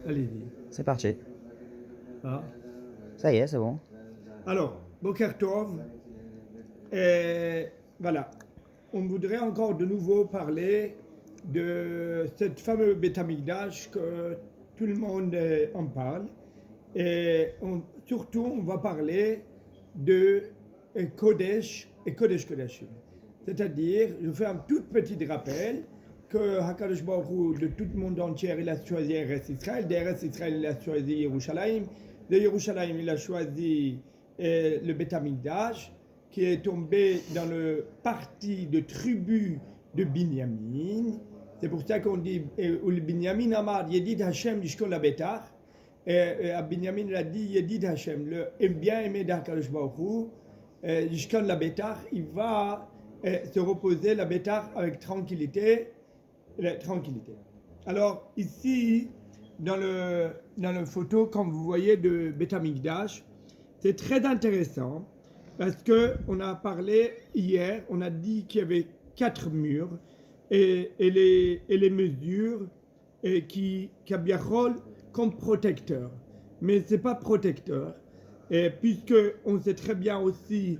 allez-y. C'est parti. Ah. Ça y est, c'est bon. Alors, Boker Tov, et voilà. On voudrait encore de nouveau parler de cette fameux Beth Amikdash que tout le monde en parle. Et surtout, on va parler de Kodesh et Kodesh Kodashim. C'est-à-dire, je fais un tout petit rappel que Hakadosh Baruch Hu, de tout le monde entier, il a choisi Eretz Israël. D'Eretz Israël, il a choisi Yerushalayim. De Yerushalayim, il a choisi le Beth Amikdash, qui est tombé dans le parti de tribu de Binyamin. C'est pour ça qu'on dit, le Binyamin Amar, Yedid Hashem, Yishkol Abetach. Et Binyamin il a dit, Yedid Hashem, le bien aimé d'Hakadosh Baruch Hu, Yishkol Abetach, il va se reposer la Betach avec tranquillité. Alors ici, dans la photo, comme vous voyez de Beth Amikdash, c'est très intéressant parce qu'on a parlé hier, on a dit qu'il y avait 4 murs et les mesures qui Kabiachol comme protecteur. Mais ce n'est pas protecteur, puisque on sait très bien aussi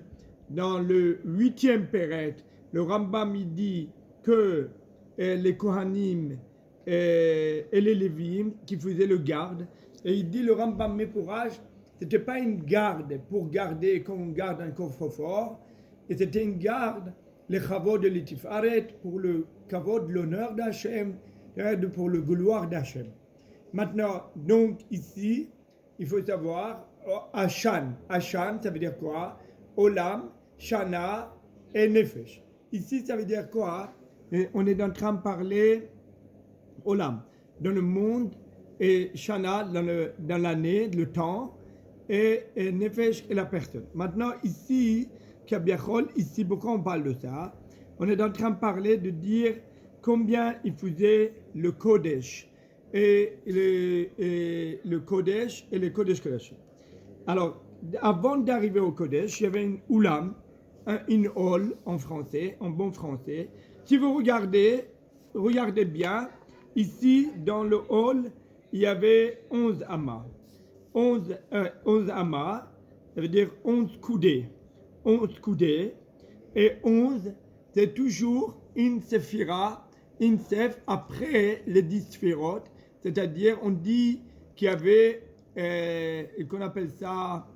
dans le 8e Péret, le Rambam il dit que les Kohanim et les Lévim qui faisaient le garde, et il dit le Rambam Mepourage, ce n'était pas une garde pour garder comme on garde un coffre-fort, et c'était une garde, les Chavod de l'Itifaret, pour le Kavod, l'honneur d'Hachem, pour le gloire d'Hachem. Maintenant, donc ici, il faut savoir, Hashan, ça veut dire quoi? Olam, Shana et Nefesh. Ici, ça veut dire quoi? Et on est en train de parler Olam, dans le monde, et Shana, dans l'année, le temps, et Nefesh est la personne. Maintenant, ici, Kabiachol, ici, pourquoi on parle de ça? On est en train de parler, de dire combien il faisait le Kodesh, et le Kodesh et le Kodesh Kodashim. Alors, avant d'arriver au Kodesh, il y avait une Oulam, une hall en français, en bon français. Si vous regardez bien, ici, dans le hall, il y avait 11 amas. 11 amas, ça veut dire 11 coudées. 11 coudées. Et 11, c'est toujours une séphira, une sef après les 10 sphérotes. C'est-à-dire, on dit qu'il y avait, qu'on appelle ça,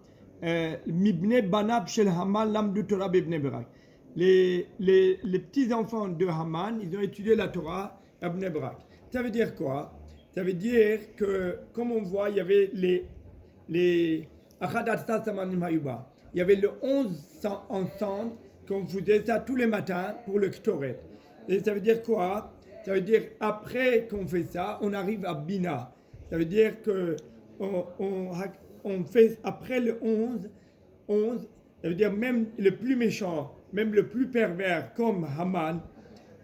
Mibne Banab Shel Haman Lamdu Torah Bibne Barak. Les petits-enfants de Haman, ils ont étudié la Torah à Bnei Barak. Ça veut dire quoi? Ça veut dire que, comme on voit, il y avait les Achadat Samanim Hayuba. Il y avait le 11 ensemble, qu'on faisait ça tous les matins pour le Ktoret. Et ça veut dire quoi? Ça veut dire, après qu'on fait ça, on arrive à Bina. Ça veut dire que on fait, après le 11, ça veut dire même le plus méchant, même le plus pervers, comme Haman,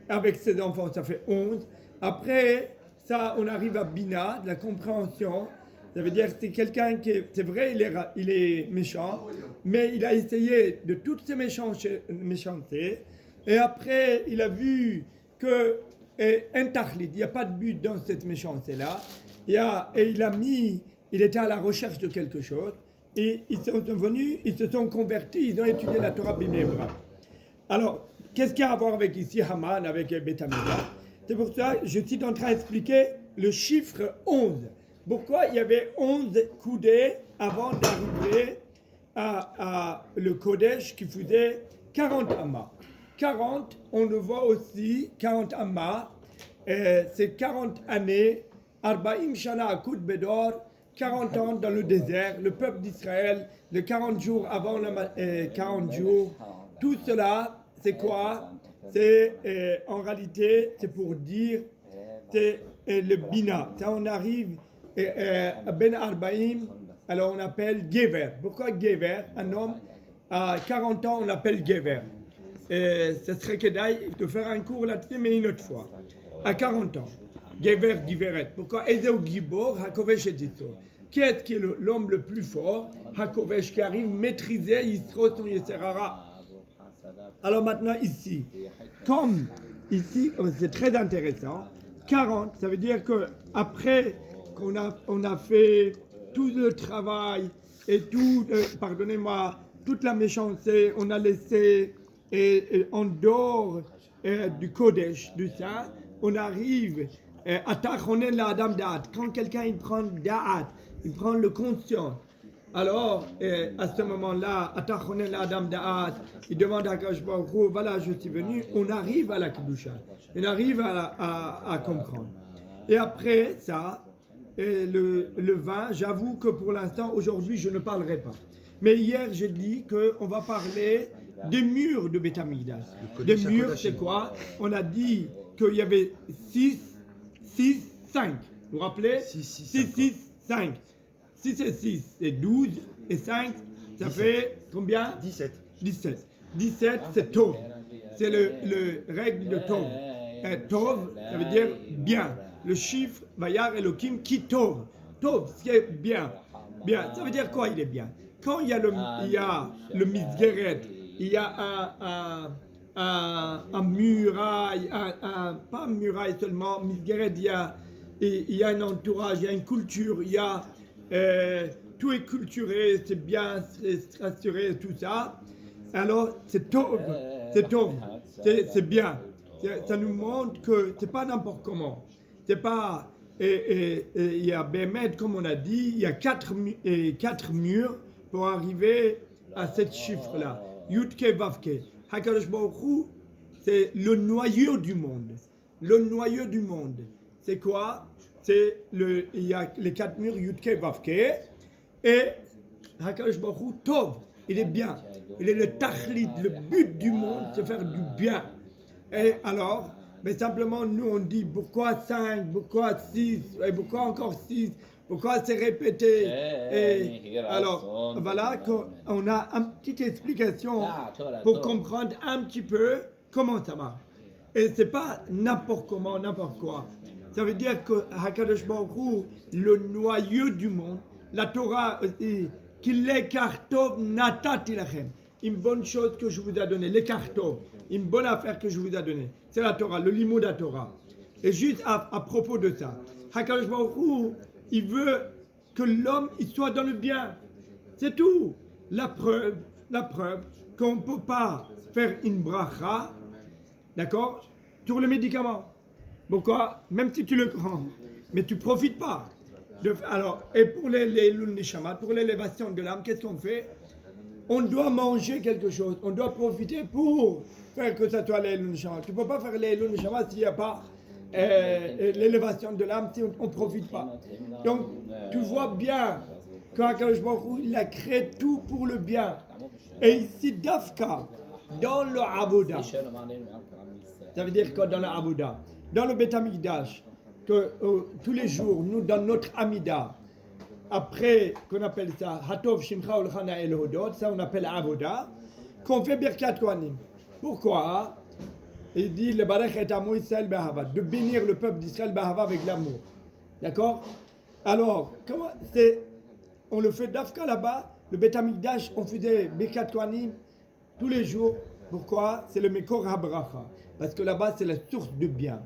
avec ses enfants, ça fait 11. Après ça, on arrive à Bina, de la compréhension. Ça veut dire que c'est quelqu'un qui, c'est vrai, il est méchant, mais il a essayé de toutes ses méchancetés. Et après, il a vu que un tachlit, il n'y a pas de but dans cette méchanceté-là. Et il était à la recherche de quelque chose. Et ils sont venus, ils se sont convertis, ils ont étudié la Torah B'nai Brak. Alors, qu'est-ce qu'il y a à voir avec ici Haman, avec Beth Amikdash? C'est pour ça que je suis en train d'expliquer le chiffre 11. Pourquoi il y avait 11 coudées avant d'arriver à le Kodesh qui faisait 40 amas. 40, on le voit aussi, 40 amas, c'est 40 années, Arbaim Shana Akut Bedor, 40 ans dans le désert, le peuple d'Israël, les 40 jours avant 40 jours, tout cela, c'est quoi? C'est en réalité, c'est pour dire, c'est le Bina. Ça, on arrive à Ben Arbaim, alors on appelle Gever. Pourquoi Gever? Un homme, à 40 ans, on appelle Gever. Ce serait que d'ailleurs de faire un cours là-dessus, mais une autre fois. À 40 ans, Gever, Giveret. Pourquoi Ezeu Gibor, Hakovesh et Zitzo. Qui est-ce qui est l'homme le plus fort? Hakovesh, qui arrive à maîtriser Yisro son Yeserara. Alors maintenant, ici, c'est très intéressant, 40, ça veut dire que après on a fait tout le travail et tout, pardonnez-moi, toute la méchanceté, on a laissé en dehors du Kodesh, du Saint, on arrive à Tachonen la Adam Da'at. Quand quelqu'un il prend Da'at, il prend le conscient. Alors, à ce moment-là, à Tachonen la Adam Da'at, il demande à Akash Baruch Hu, voilà, je suis venu, on arrive à la Kedusha, on arrive à comprendre. Et après ça, le vin, j'avoue que pour l'instant, aujourd'hui, je ne parlerai pas. Mais hier, j'ai dit qu'on va parler des murs de Beth Amikdash. Des murs, c'est quoi? On a dit qu'il y avait 6, 5. Vous vous rappelez? 6, 5. 6 et 6, c'est 12. Et 5, ça 17. Fait combien? 17. 17, c'est Tov. C'est le règle de Tov. Tov, ça veut dire bien. Le chiffre, Vayar Elohim, qui Tov. Tov, c'est bien. Bien, ça veut dire quoi il est bien? Quand il y a le Misgeret, il y a un muraille, pas un muraille seulement, Misgeret, il y a un entourage, il y a une culture, il y a tout est culturé, c'est bien, c'est rassuré, tout ça. Alors, c'est Tov, c'est bien. Ça nous montre que c'est pas n'importe comment. C'est pas. Et il y a Bémet, comme on a dit, il y a 4 murs pour arriver à ce chiffre-là. Yudke Vavke. Hakadosh Baruch Hu, c'est le noyau du monde. Le noyau du monde. C'est quoi? Il y a les 4 murs Yudke Vavke. Et Hakadosh Baruch Hu, Tov, il est bien. Il est le tachlit, le but du monde, c'est faire du bien. Et alors, mais simplement, nous, on dit pourquoi 5, pourquoi 6, et pourquoi encore 6, pourquoi c'est répété. Et alors, voilà qu'on a une petite explication pour comprendre un petit peu comment ça marche. Et c'est pas n'importe comment, n'importe quoi. Ça veut dire que Hakadosh Baruch Hu, le noyau du monde, la Torah, qu'il l'écarte natati lachem. Une bonne chose que je vous ai donnée, l'écarto, une bonne affaire que je vous ai donnée. C'est la Torah, le limo de la Torah. Et juste à propos de ça, Hakadosh Baruch Hu, il veut que l'homme il soit dans le bien. C'est tout. La preuve qu'on ne peut pas faire une bracha, d'accord, sur le médicament. Pourquoi? Même si tu le prends, mais tu ne profites pas. Alors, et pour les Neshama, pour l'élévation de l'âme, qu'est-ce qu'on fait? On doit manger quelque chose, on doit profiter pour faire que ça soit l'Elul Neshama. Tu ne peux pas faire l'Elul Neshama s'il n'y a pas l'élévation de l'âme, si on ne profite pas. Donc, tu vois bien qu'Akadosh Baruch Hu, il a créé tout pour le bien. Et ici, Dafka, dans le Aboda, ça veut dire quoi dans le Aboda? Dans le Beth Amikdash, que tous les jours, nous, dans notre Amida, après qu'on appelle ça Hatov Shimcha Ulchana El Hodot, ça on appelle Avoda, qu'on fait Birkat Kohanim. Pourquoi? Il dit le Barech et Amo Israël Behava, de bénir le peuple d'Israël Behava avec l'amour. D'accord? Alors, comment c'est? On le fait d'Afka là-bas, le Beth Amikdash, on faisait Birkat Kohanim tous les jours. Pourquoi? C'est le Mekor HaBracha. Parce que là-bas, c'est la source de bien.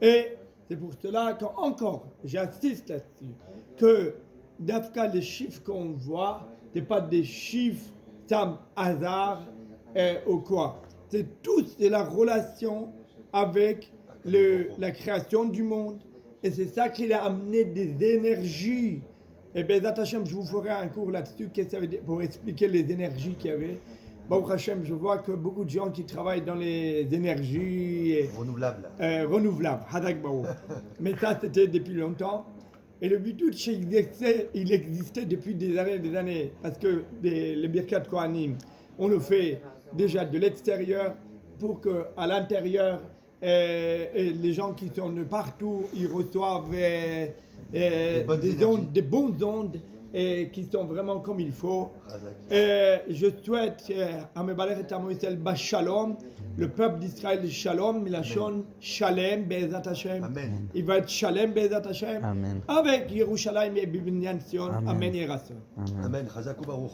Et c'est pour cela qu'encore, j'insiste là-dessus, que d'Afka, les chiffres qu'on voit, ce n'est pas des chiffres, ça hasard ou quoi. C'est tout, c'est la relation avec la création du monde. Et c'est ça qui a amené des énergies. Et bien, Hashem, je vous ferai un cours là-dessus, qu'est-ce que ça veut dire, pour expliquer les énergies qu'il y avait. Baruch Hashem, je vois que beaucoup de gens qui travaillent dans les énergies renouvelables, Hadak Baruch. Mais ça, c'était depuis longtemps. Et le but, il existait depuis des années, parce que les Birkat Kohanim, on le fait déjà de l'extérieur pour qu'à l'intérieur, les gens qui sont de partout, ils reçoivent des bonnes ondes et qui sont vraiment comme il faut. Je souhaite à Mebalech et Amo Israël Shalom, le peuple d'Israël Shalom, Milachon Shalem Be'ezat Hashem. Il va être Shalem Be'ezat Hashem avec Yerushalayim et Bibinyan Sion. Amen. Amen. Chazak u'baruch.